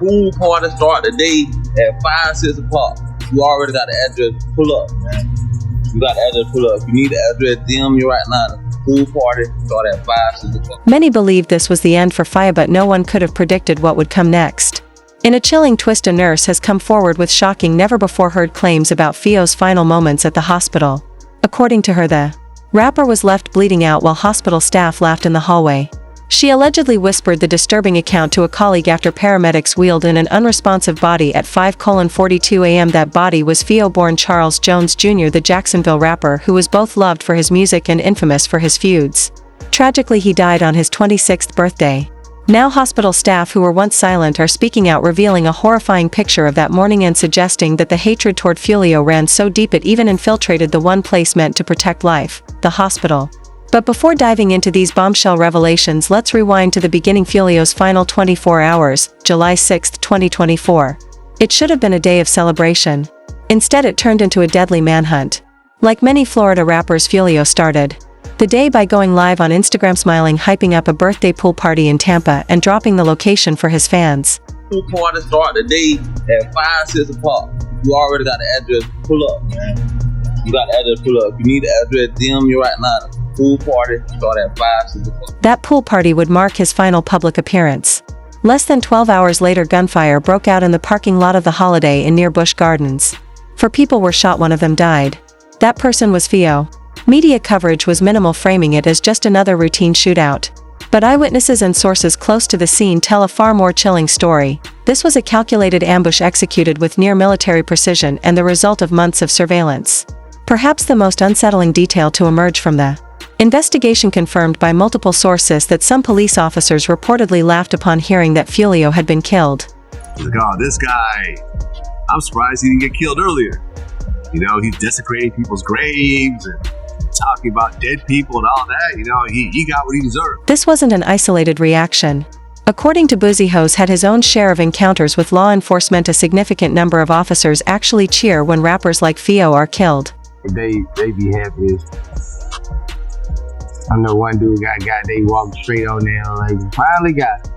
Pool party start today at 5, 6 o'clock. You already got the address. Pull up, man. You got the address. Pull up. If you need the address, DM me right now. Pool party start at 5, 6 o'clock. Many believed this was the end for Fia, but no one could have predicted what would come next. In a chilling twist, a nurse has come forward with shocking, never-before-heard claims about Fio's final moments at the hospital. According to her, the rapper was left bleeding out while hospital staff laughed in the hallway. She allegedly whispered the disturbing account to a colleague after paramedics wheeled in an unresponsive body at 5:42 a.m. That body was Fio-born Charles Jones Jr., the Jacksonville rapper who was both loved for his music and infamous for his feuds. Tragically, he died on his 26th birthday. Now hospital staff who were once silent are speaking out, revealing a horrifying picture of that morning and suggesting that the hatred toward Foolio ran so deep it even infiltrated the one place meant to protect life, the hospital. But before diving into these bombshell revelations, let's rewind to the beginning. Foolio's final 24 hours, July 6, 2024. It should have been a day of celebration. Instead, it turned into a deadly manhunt. Like many Florida rappers, Foolio started the day by going live on Instagram, smiling, hyping up a birthday pool party in Tampa and dropping the location for his fans. Pool party start today at 5, 6 o'clock. You already got the address. Pull up, man. You got the address. Pull up. If you need the address, DM me right now. Pool party start at 5, 6 o'clock. That pool party would mark his final public appearance. Less than 12 hours later, gunfire broke out in the parking lot of the Holiday Inn near Busch Gardens. 4 people were shot, one of them died. That person was Fio. Media coverage was minimal, framing it as just another routine shootout. But eyewitnesses and sources close to the scene tell a far more chilling story. This was a calculated ambush executed with near military precision and the result of months of surveillance. Perhaps the most unsettling detail to emerge from the investigation, confirmed by multiple sources, that some police officers reportedly laughed upon hearing that Foolio had been killed. Like, oh, this guy, I'm surprised he didn't get killed earlier. You know, he's desecrating people's graves and talking about dead people and all that. You know, he got what he deserved. This wasn't an isolated reaction. According to Boozy Hose, had his own share of encounters with law enforcement. A significant number of officers actually cheer when rappers like Fio are killed. They be happy. I know one dude got they walked straight on there like, finally got it.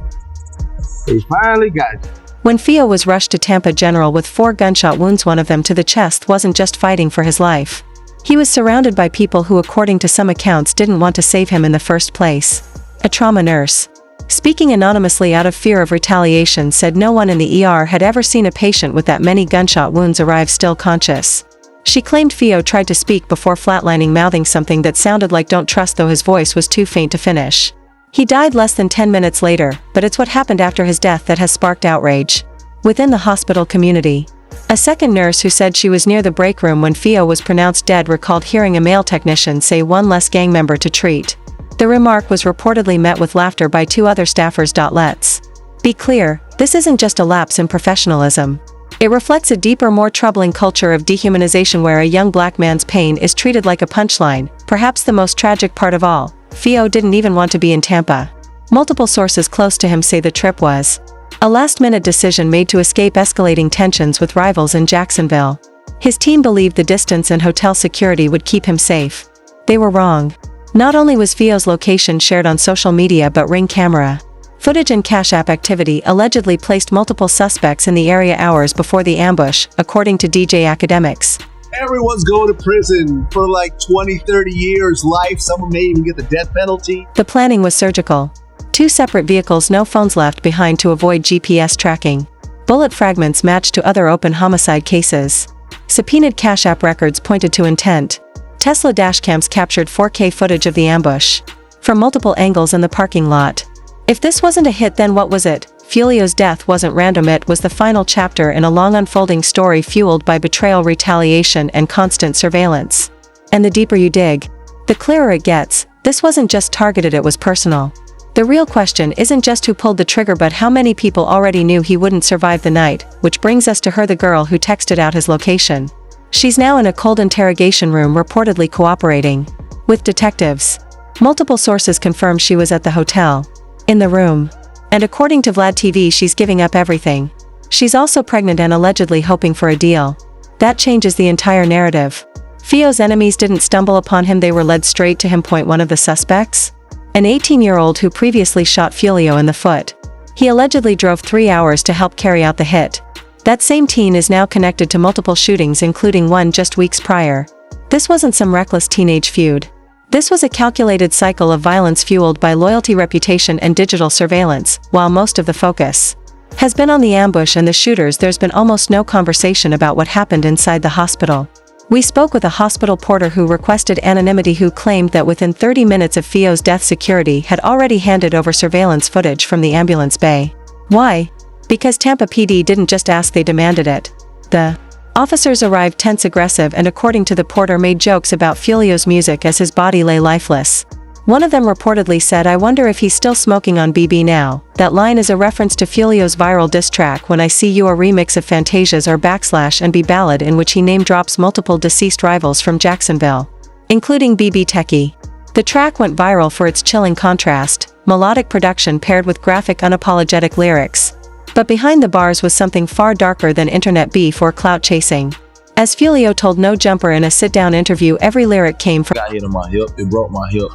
They finally got it. When Fio was rushed to Tampa General with 4 gunshot wounds, one of them to the chest, wasn't just fighting for his life. He was surrounded by people who, according to some accounts, didn't want to save him in the first place. A trauma nurse, speaking anonymously out of fear of retaliation, said no one in the ER had ever seen a patient with that many gunshot wounds arrive still conscious. She claimed Fio tried to speak before flatlining, mouthing something that sounded like "don't trust," though his voice was too faint to finish. He died less than 10 minutes later, but it's what happened after his death that has sparked outrage within the hospital community. A second nurse who said she was near the break room when Fio was pronounced dead recalled hearing a male technician say one less gang member to treat. The remark was reportedly met with laughter by 2 other staffers. Let's be clear, this isn't just a lapse in professionalism. It reflects a deeper, more troubling culture of dehumanization where a young black man's pain is treated like a punchline. Perhaps the most tragic part of all, Fio didn't even want to be in Tampa. Multiple sources close to him say the trip was a last-minute decision made to escape escalating tensions with rivals in Jacksonville. His team believed the distance and hotel security would keep him safe. They were wrong. Not only was Fio's location shared on social media, but Ring camera footage and Cash App activity allegedly placed multiple suspects in the area hours before the ambush, according to DJ Academics. Everyone's going to prison for like 20, 30 years, life. Someone may even get the death penalty. The planning was surgical. 2 separate vehicles, no phones left behind to avoid GPS tracking. Bullet fragments matched to other open homicide cases. Subpoenaed Cash App records pointed to intent. Tesla dashcams captured 4K footage of the ambush from multiple angles in the parking lot. If this wasn't a hit, then what was it? Foolio's death wasn't random, it was the final chapter in a long unfolding story fueled by betrayal, retaliation, and constant surveillance. And the deeper you dig, the clearer it gets. This wasn't just targeted, it was personal. The real question isn't just who pulled the trigger, but how many people already knew he wouldn't survive the night, which brings us to her, the girl who texted out his location. She's now in a cold interrogation room, reportedly cooperating with detectives. Multiple sources confirm she was at the hotel, in the room. And according to Vlad TV, she's giving up everything. She's also pregnant and allegedly hoping for a deal. That changes the entire narrative. Fio's enemies didn't stumble upon him, they were led straight to him. Point one of the suspects? An 18-year-old who previously shot Foolio in the foot. He allegedly drove 3 hours to help carry out the hit. That same teen is now connected to multiple shootings, including one just weeks prior. This wasn't some reckless teenage feud. This was a calculated cycle of violence fueled by loyalty, reputation, and digital surveillance. While most of the focus has been on the ambush and the shooters, there's been almost no conversation about what happened inside the hospital. We spoke with a hospital porter who requested anonymity, who claimed that within 30 minutes of Fio's death, security had already handed over surveillance footage from the ambulance bay. Why? Because Tampa PD didn't just ask, they demanded it. The officers arrived tense, aggressive, and according to the porter, made jokes about Foolio's music as his body lay lifeless. One of them reportedly said, "I wonder if he's still smoking on BB now." That line is a reference to Foolio's viral diss track "When I See You," a remix of Fantasia's or /&B ballad, in which he name-drops multiple deceased rivals from Jacksonville, including BB Techie. The track went viral for its chilling contrast, melodic production paired with graphic, unapologetic lyrics. But behind the bars was something far darker than internet beef or clout chasing. As Foolio told No Jumper in a sit-down interview, every lyric came from got hit on my hip. It broke my hip.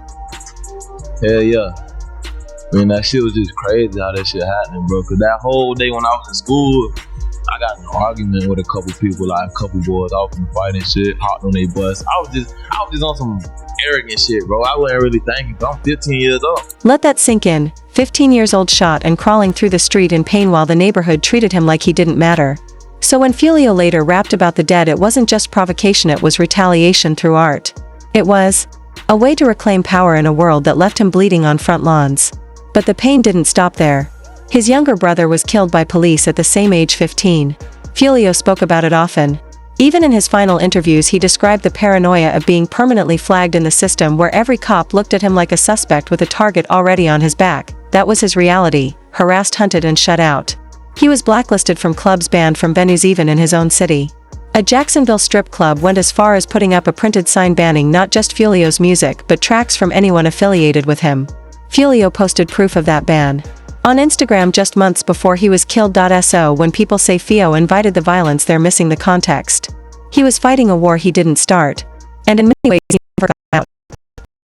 Hell yeah. Man, that shit was just crazy how that shit happening, bro. Cause that whole day when I was in school, I got in an argument with a couple people, like a couple boys off in the fight and shit, hopped on their bus. I was just on some arrogant shit, bro. I wasn't really thinking, cause I'm 15 years old. Let that sink in. 15 years old, shot and crawling through the street in pain while the neighborhood treated him like he didn't matter. So when Foolio later rapped about the dead, it wasn't just provocation, it was retaliation through art. It was a way to reclaim power in a world that left him bleeding on front lawns. But the pain didn't stop there. His younger brother was killed by police at the same age, 15. Foolio spoke about it often. Even in his final interviews, he described the paranoia of being permanently flagged in the system, where every cop looked at him like a suspect with a target already on his back. That was his reality: harassed, hunted, and shut out. He was blacklisted from clubs, banned from venues, even in his own city. A Jacksonville strip club went as far as putting up a printed sign banning not just Foolio's music but tracks from anyone affiliated with him. Foolio posted proof of that ban on Instagram just months before he was killed. So when people say Fio invited the violence, they're missing the context. He was fighting a war he didn't start, and in many ways he never got out.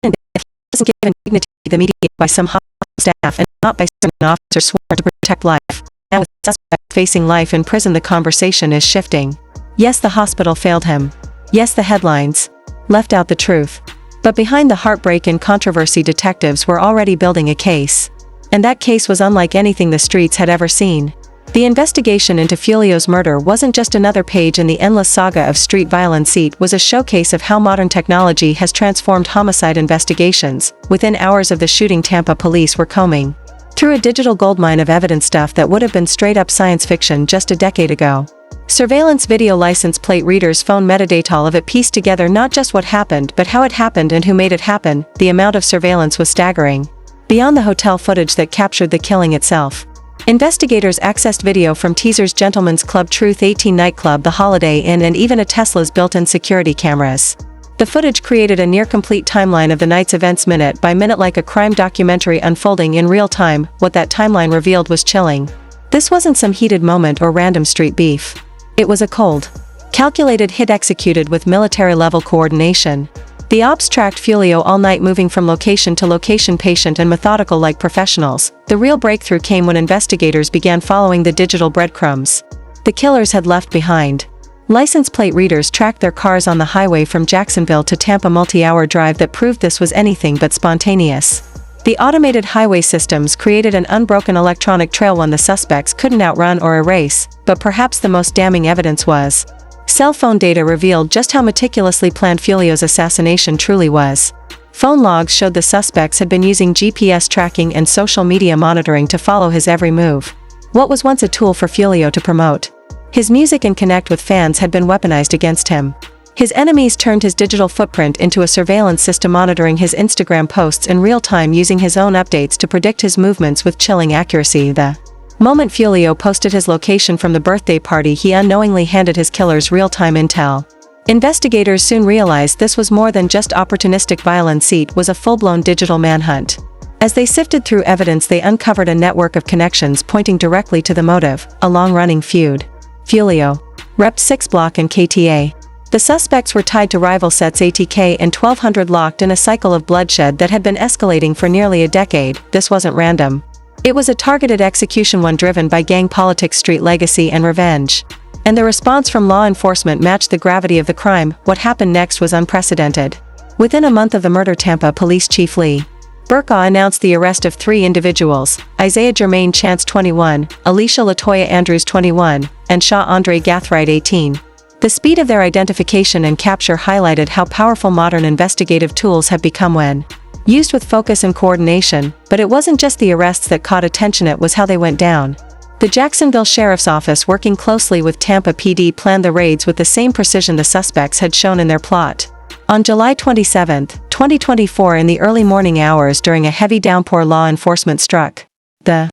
And if he wasn't given dignity, the media by some hospital staff and not by certain officers sworn to protect life, and with suspects facing life in prison, the conversation is shifting. Yes, the hospital failed him. Yes, the headlines left out the truth. But behind the heartbreak and controversy, detectives were already building a case. And that case was unlike anything the streets had ever seen. The investigation into Foolio's murder wasn't just another page in the endless saga of street violence. It was a showcase of how modern technology has transformed homicide investigations. Within hours of the shooting, Tampa police were combing through a digital goldmine of evidence, stuff that would have been straight-up science fiction just a decade ago. Surveillance video, license plate readers, phone metadata, all of it pieced together not just what happened but how it happened and who made it happen. The amount of surveillance was staggering. Beyond the hotel footage that captured the killing itself, investigators accessed video from Teaser's Gentlemen's Club, Truth 18 nightclub, the Holiday Inn, and even a Tesla's built-in security cameras. The footage created a near-complete timeline of the night's events, minute by minute, like a crime documentary unfolding in real time. What that timeline revealed was chilling. This wasn't some heated moment or random street beef. It was a cold, calculated hit executed with military-level coordination. The ops tracked Foolio all night, moving from location to location, patient and methodical like professionals. The real breakthrough came when investigators began following the digital breadcrumbs the killers had left behind. License plate readers tracked their cars on the highway from Jacksonville to Tampa, multi-hour drive that proved this was anything but spontaneous. The automated highway systems created an unbroken electronic trail one the suspects couldn't outrun or erase. But perhaps the most damning evidence was cell phone data revealed just how meticulously planned Foolio's assassination truly was. Phone logs showed the suspects had been using GPS tracking and social media monitoring to follow his every move. What was once a tool for Foolio to promote his music and connect with fans had been weaponized against him. His enemies turned his digital footprint into a surveillance system, monitoring his Instagram posts in real time, using his own updates to predict his movements with chilling accuracy. The moment Foolio posted his location from the birthday party, he unknowingly handed his killers real-time intel. Investigators soon realized this was more than just opportunistic violence. It was a full-blown digital manhunt. As they sifted through evidence, they uncovered a network of connections pointing directly to the motive: a long-running feud. Foolio, Rep 6 Block and KTA. The suspects were tied to rival sets ATK and 1200, locked in a cycle of bloodshed that had been escalating for nearly a decade. This wasn't random. It was a targeted execution, one driven by gang politics, street legacy, and revenge. And the response from law enforcement matched the gravity of the crime. What happened next was unprecedented. Within a month of the murder, Tampa Police Chief Lee Burkaw announced the arrest of 3 individuals: Isaiah Jermaine Chance 21, Alicia Latoya Andrews 21, and Shaw Andre Gathright 18. The speed of their identification and capture highlighted how powerful modern investigative tools have become when used with focus and coordination. But it wasn't just the arrests that caught attention, it was how they went down. The Jacksonville Sheriff's Office, working closely with Tampa PD, planned the raids with the same precision the suspects had shown in their plot. On July 27, 2024, in the early morning hours during a heavy downpour, law enforcement struck the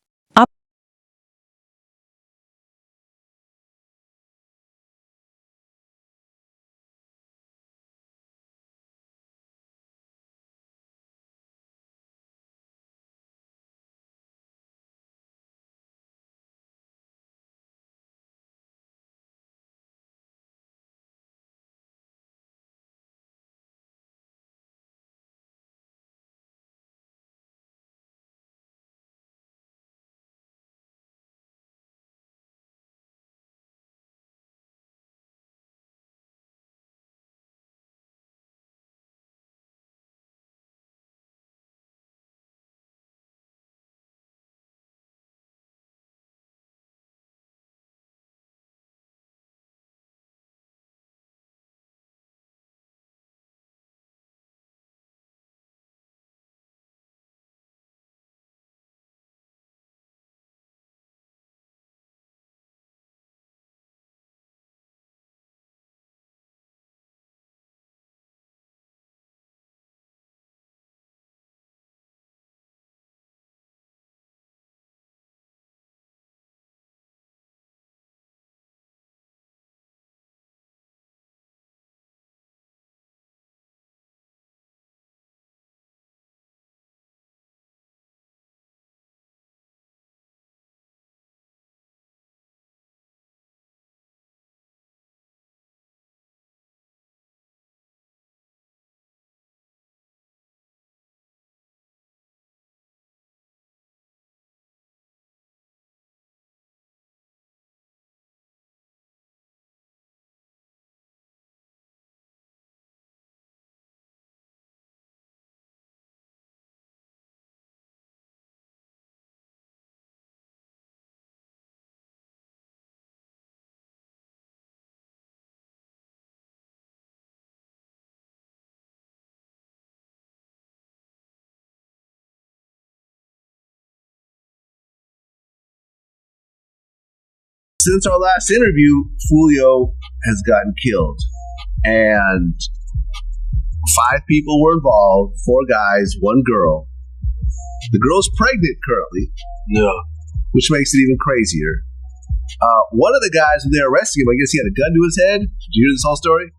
Since our last interview, Foolio has gotten killed, and 5 people were involved, 4 guys, 1 girl. The girl's pregnant currently. Yeah. Which makes it even crazier. One of the guys, when they arrested him, I guess he had a gun to his head. Did you hear this whole story?